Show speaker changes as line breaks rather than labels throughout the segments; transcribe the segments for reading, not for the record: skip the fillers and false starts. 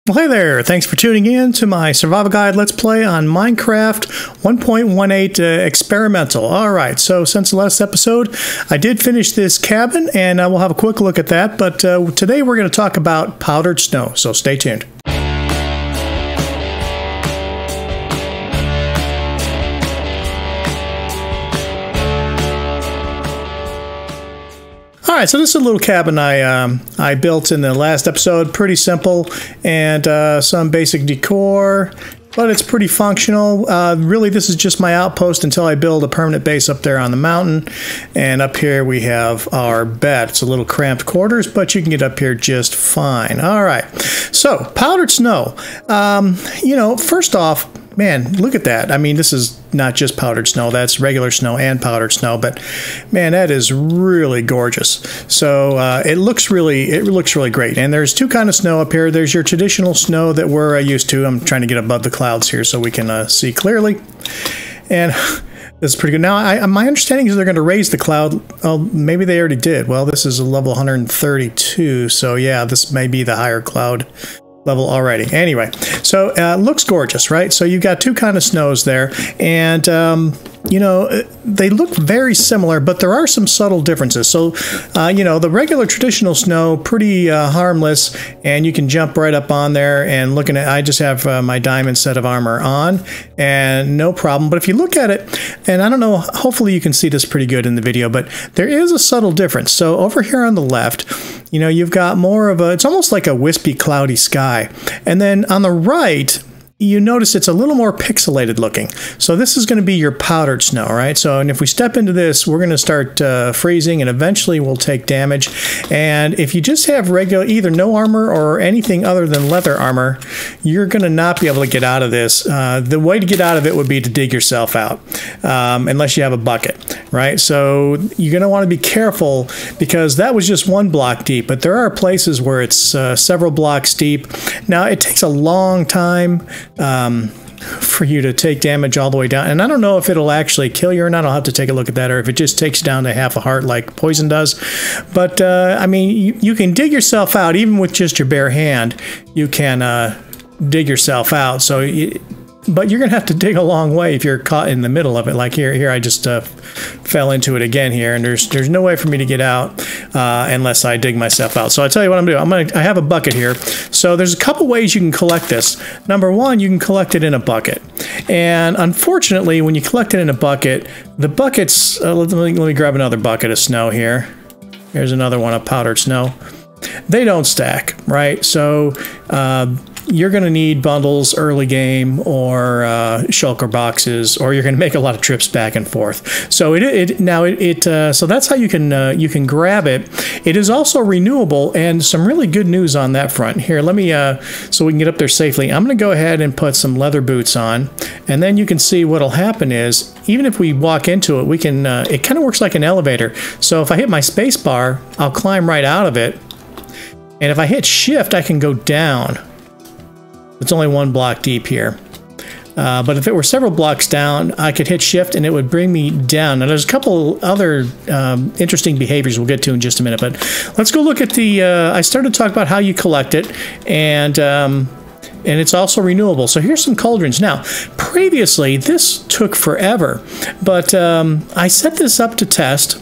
Well, hey there, thanks for tuning in to my survival guide let's play on Minecraft 1.18 Experimental. Alright, so since the last episode, I did finish this cabin, and we'll have a quick look at that, but today we're going to talk about powdered snow, so stay tuned. Alright, so this is a little cabin I built in the last episode. Pretty simple and some basic decor, but it's pretty functional. Really, this is just my outpost until I build a permanent base up there on the mountain. And up here we have our bed. It's a little cramped quarters, but you can get up here just fine. Alright, so powdered snow. You know, first off, man, look at that. I mean, this is not just powdered snow. That's regular snow and powdered snow. But man, that is really gorgeous. So it looks really great. And there's two kinds of snow up here. There's your traditional snow that we're used to. I'm trying to get above the clouds here so we can see clearly. And this is pretty good. Now, my understanding is they're going to raise the cloud. Oh, maybe they already did. Well, this is a level 132. So yeah, this may be the higher cloud level already. Anyway, so looks gorgeous, right? So you've got two kind of snows there, and you know, they look very similar, but there are some subtle differences. So you know, the regular traditional snow, pretty harmless, and you can jump right up on there. And looking at, I just have my diamond set of armor on, and no problem. But if you look at it, and I don't know, hopefully you can see this pretty good in the video, but there is a subtle difference. So over here on the left, you know, you've got more of a, it's almost like a wispy, cloudy sky. And then on the right, you notice it's a little more pixelated looking. So this is going to be your powdered snow, right? So, and if we step into this, we're going to start freezing, and eventually we'll take damage. And if you just have regular, either no armor or anything other than leather armor, you're going to not be able to get out of this. The way to get out of it would be to dig yourself out, unless you have a bucket, right? So you're going to want to be careful, because that was just one block deep, but there are places where it's several blocks deep. Now, it takes a long time for you to take damage all the way down, and I don't know if it'll actually kill you or not. I'll have to take a look at that, or if it just takes down to half a heart like poison does. But I mean, you can dig yourself out even with just your bare hand. You can dig yourself out. So but you're gonna have to dig a long way if you're caught in the middle of it. Like here I just fell into it again here, and there's no way for me to get out unless I dig myself out. So I tell you what I'm doing. I have a bucket here. So there's a couple ways you can collect this. Number one, you can collect it in a bucket, and unfortunately, when you collect it in a bucket, the buckets. Let me grab another bucket of snow here. Here's another one of powdered snow. They don't stack, right? So you're going to need bundles early game, or shulker boxes, or you're going to make a lot of trips back and forth. So so that's how you can grab it. It is also renewable, and some really good news on that front. Here, let me so we can get up there safely. I'm going to go ahead and put some leather boots on, and then you can see what'll happen is, even if we walk into it, we can. It kind of works like an elevator. So if I hit my space bar, I'll climb right out of it, and if I hit shift, I can go down. It's only one block deep here. But if it were several blocks down, I could hit shift and it would bring me down. Now, there's a couple other interesting behaviors we'll get to in just a minute, but let's go look at the, I started to talk about how you collect it, and it's also renewable. So here's some cauldrons. Now, previously, this took forever, but I set this up to test.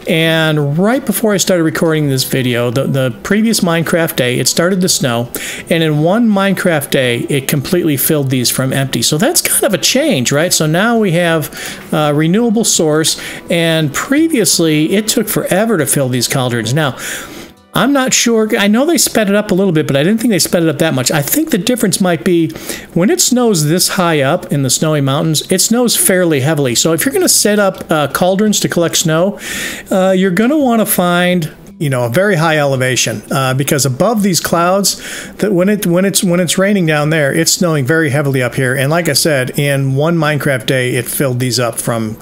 And right before I started recording this video, the previous Minecraft day, it started to snow, and in one Minecraft day, it completely filled these from empty. So that's kind of a change, right? So now we have a renewable source, and previously, it took forever to fill these cauldrons. Now, I'm not sure. I know they sped it up a little bit, but I didn't think they sped it up that much. I think the difference might be when it snows this high up in the snowy mountains, it snows fairly heavily. So if you're going to set up cauldrons to collect snow, you're going to want to find, you know, a very high elevation, because above these clouds, that when it's raining down there, it's snowing very heavily up here. And like I said, in one Minecraft day, it filled these up from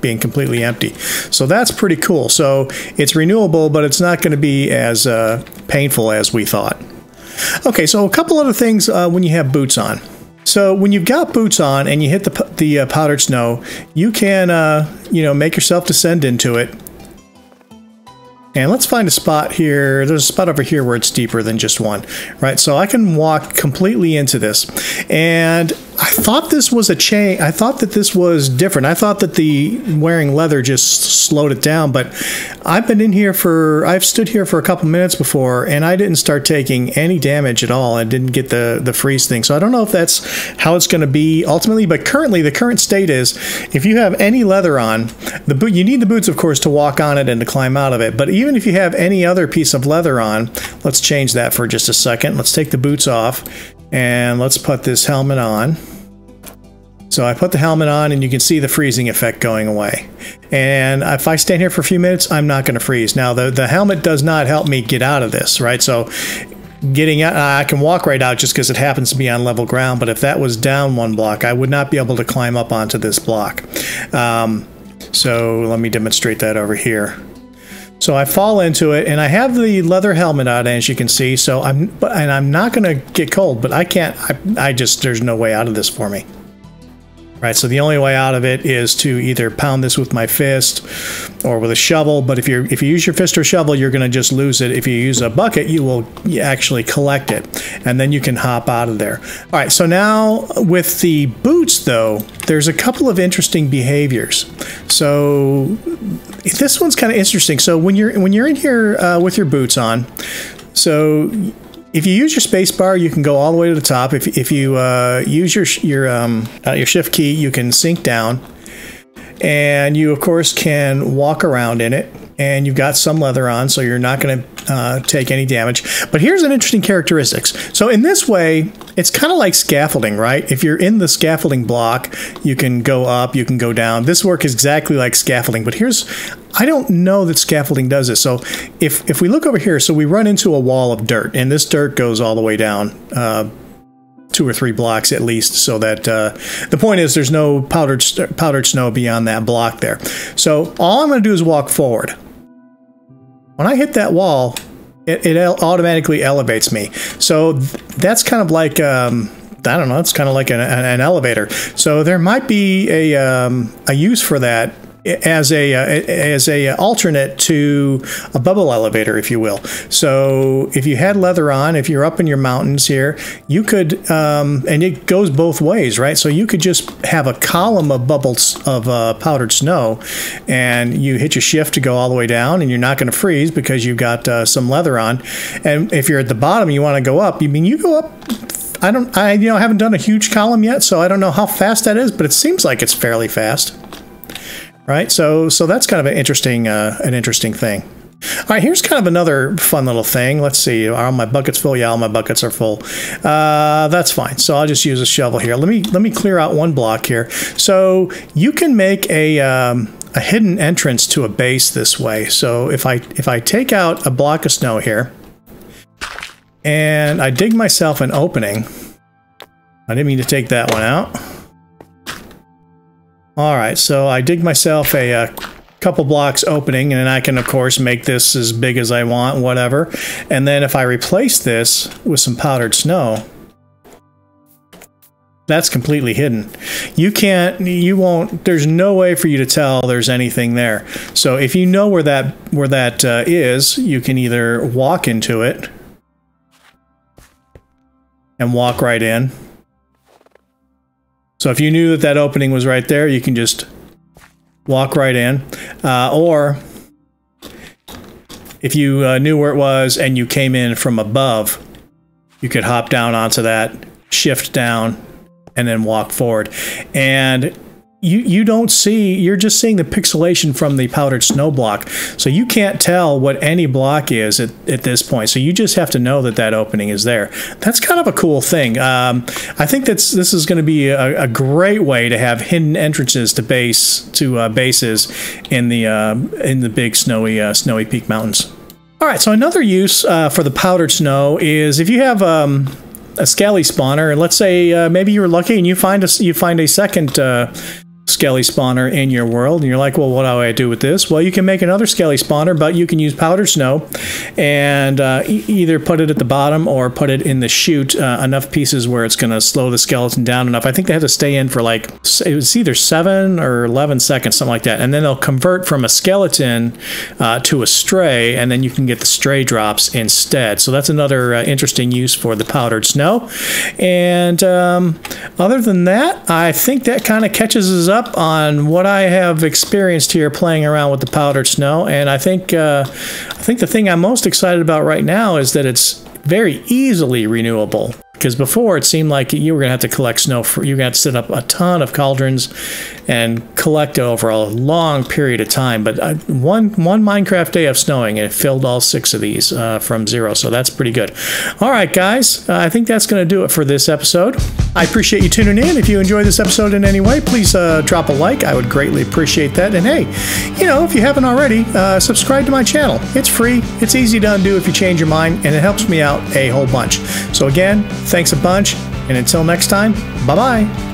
being completely empty. So that's pretty cool. So it's renewable, but it's not going to be as painful as we thought. Okay, so a couple other things when you have boots on. So when you've got boots on and you hit the powdered snow, you can you know, make yourself descend into it. And let's find a spot here. There's a spot over here where it's deeper than just one, right? So I can walk completely into this. And I thought this was a chain. I thought that this was different. I thought that the wearing leather just slowed it down, but I've stood here for a couple minutes before, and I didn't start taking any damage at all. I didn't get the freeze thing. So I don't know if that's how it's going to be ultimately, but currently the current state is if you have any leather on, you need the boots, of course, to walk on it and to climb out of it. But even if you have any other piece of leather on, let's change that for just a second. Let's take the boots off and let's put this helmet on. So I put the helmet on and you can see the freezing effect going away. And if I stand here for a few minutes, I'm not going to freeze. Now the helmet does not help me get out of this, right? So getting out, I can walk right out just because it happens to be on level ground. But if that was down one block, I would not be able to climb up onto this block. So let me demonstrate that over here. So I fall into it, and I have the leather helmet on, as you can see. So I'm not going to get cold, but I can't. There's no way out of this for me. Right, so the only way out of it is to either pound this with my fist or with a shovel. But if you use your fist or shovel, you're going to just lose it. If you use a bucket, you will actually collect it, and then you can hop out of there. All right, so now with the boots, though, there's a couple of interesting behaviors. So this one's kind of interesting. So when you're in here with your boots on, so if you use your space bar, you can go all the way to the top. If you use your shift key, you can sink down, and you of course can walk around in it. And you've got some leather on, so you're not going to take any damage. But here's an interesting characteristics. So in this way, it's kind of like scaffolding, right? If you're in the scaffolding block, you can go up, you can go down. This works exactly like scaffolding. But I don't know that scaffolding does this. So if we look over here, so we run into a wall of dirt, and this dirt goes all the way down 2 or 3 blocks at least, so that the point is there's no powdered snow beyond that block there. So all I'm going to do is walk forward. When I hit that wall, it automatically elevates me. So that's kind of like I don't know, it's kind of like an elevator. So there might be a use for that as a alternate to a bubble elevator, if you will. So if you had leather on, if you're up in your mountains here, you could, and it goes both ways, right? So you could just have a column of bubbles of powdered snow, and you hit your shift to go all the way down, and you're not going to freeze because you've got some leather on. And if you're at the bottom, you want to go up. You go up. I haven't done a huge column yet, so I don't know how fast that is, but it seems like it's fairly fast. Right, so that's kind of an interesting thing. All right, here's kind of another fun little thing. Let's see, are all my buckets full? Yeah, all my buckets are full. That's fine. So I'll just use a shovel here. Let me clear out one block here. So you can make a hidden entrance to a base this way. So if I take out a block of snow here, and I dig myself an opening. I didn't mean to take that one out. All right, so I dig myself a couple blocks opening, and then I can, of course, make this as big as I want, whatever. And then if I replace this with some powdered snow, that's completely hidden. There's no way for you to tell there's anything there. So if you know where that is, you can either walk into it and walk right in. So if you knew that opening was right there, you can just walk right in. Or if you knew where it was and you came in from above, you could hop down onto that, shift down, and then walk forward. And you're just seeing the pixelation from the powdered snow block. So you can't tell what any block is at this point. So you just have to know that opening is there. That's kind of a cool thing. I think this is going to be a great way to have hidden entrances to bases in the big snowy peak mountains. All right, so another use for the powdered snow is if you have a scaly spawner, and let's say maybe you're lucky and you find a second skelly spawner in your world, and you're like, well, what do I do with this? Well, you can make another skelly spawner, but you can use powdered snow and either put it at the bottom or put it in the chute, enough pieces where it's going to slow the skeleton down enough. I think they had to stay in for like, it was either 7 or 11 seconds, something like that, and then they'll convert from a skeleton to a stray, and then you can get the stray drops instead. So that's another interesting use for the powdered snow. And other than that, I think that kind of catches us up on what I have experienced here playing around with the powdered snow. And I think the thing I'm most excited about right now is that it's very easily renewable. Because before it seemed like you were going to have to collect snow, you're going to have to set up a ton of cauldrons and collect it over a long period of time. But one Minecraft day of snowing, and it filled all 6 of these from 0, so that's pretty good. All right, guys, I think that's going to do it for this episode. I appreciate you tuning in. If you enjoyed this episode in any way, please drop a like. I would greatly appreciate that. And hey, you know, if you haven't already, subscribe to my channel. It's free. It's easy to undo if you change your mind, and it helps me out a whole bunch. So again, thanks a bunch, and until next time, bye-bye.